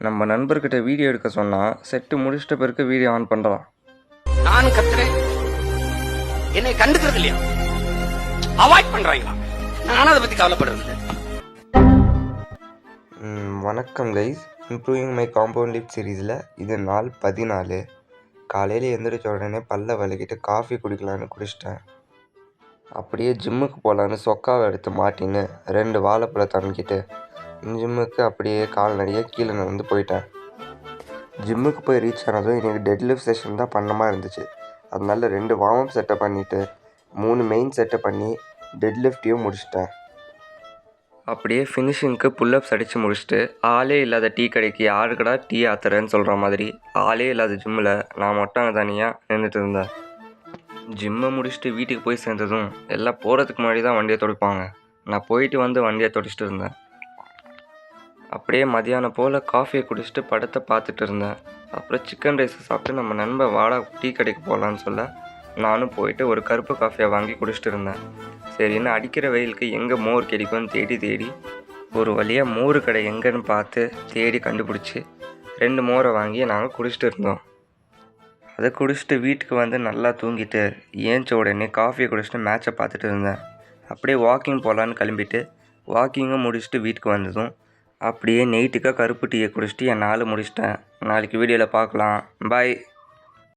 நம்ம நண்பர்கிட்ட வீடியோ எடுக்க சொன்னால் செட்டு முடிச்சிட்ட பிறகு வீடியோ ஆன் பண்ணுறான். நான் கத்துறேன், என்னை கண்டுக்கிறது இல்லையா, அவாய்ட் பண்றாங்களா? நானும் அதை பத்தி கவலைப்படுறது. வணக்கம் guys, improving my compound lip சீரீஸில் இது நாள் 14. காலையில் எழுந்திரிச்ச உடனே பல்ல விளக்கிட்டு காஃபி குடிக்கலான்னு குடிச்சிட்டேன். அப்படியே ஜிம்முக்கு போகலான்னு சொக்காவை எடுத்து மாட்டின்னு 2 வாழைப்பழத்தை அமுக்கிட்டு ஜிம்முக்கு அப்படியே கால்நடையாக கீழே நடந்து போயிட்டேன். ஜிம்முக்கு போய் ரீச் ஆனதும் எனக்கு டெட் லிஃப்ட் செஷன் தான் பண்ண மாதிரி இருந்துச்சு. அதனால 2 வார்ம் அப் செட்டை பண்ணிவிட்டு 3 மெயின் செட்டை பண்ணி டெட் லிஃப்ட்டையும் முடிச்சிட்டேன். அப்படியே ஃபினிஷிங்க்கு புல்லப்ஸ் அடித்து முடிச்சுட்டு ஆளே இல்லாத டீ கடைக்கு யாருக்கடா டீ ஆத்துறேன்னு சொல்கிற மாதிரி ஆளே இல்லாத ஜிம்மில் நான் மட்டும் அங்கே தனியாக நின்றுட்டு இருந்தேன். ஜிம்மை முடிச்சுட்டு வீட்டுக்கு போய் சேர்ந்ததும் எல்லாம் போகிறதுக்கு முன்னாடி தான் வண்டியை துடைப்பாங்க. நான் போயிட்டு வந்து வண்டியை துடைச்சிட்டு இருந்தேன். அப்படியே மதியானம் போல் காஃபியை குடிச்சிட்டு படத்தை பார்த்துட்டு இருந்தேன். அப்புறம் சிக்கன் ரைஸை சாப்பிட்டு நம்ம நண்பன் வாடா டீ கடைக்கு போகலான்னு சொல்ல நானும் போயிட்டு ஒரு கருப்பு காஃபியை வாங்கி குடிச்சிட்டு இருந்தேன். சரின்னு அடிக்கிற வெயிலுக்கு எங்கே மோர் கிடைக்கும்னு தேடி ஒரு வழியாக மோர் கடை எங்கேன்னு பார்த்து தேடி கண்டுபிடிச்சி 2 மோரை வாங்கி நாங்கள் குடிச்சிட்டு இருந்தோம். அதை குடிச்சிட்டு வீட்டுக்கு வந்து நல்லா தூங்கிட்டு ஏஞ்ச உடனே காஃபியை குடிச்சிட்டு மேட்சை பார்த்துட்டு இருந்தேன். அப்படியே வாக்கிங் போகலான்னு கிளம்பிட்டு வாக்கிங்கும் முடிச்சுட்டு வீட்டுக்கு வந்ததும் அப்படியே நைட்டுக்காக கருப்பு டீயை குடிச்சிட்டு என் நாள் முடிச்சிட்டேன். நாளைக்கு வீடியோவில் பார்க்கலாம். பாய்.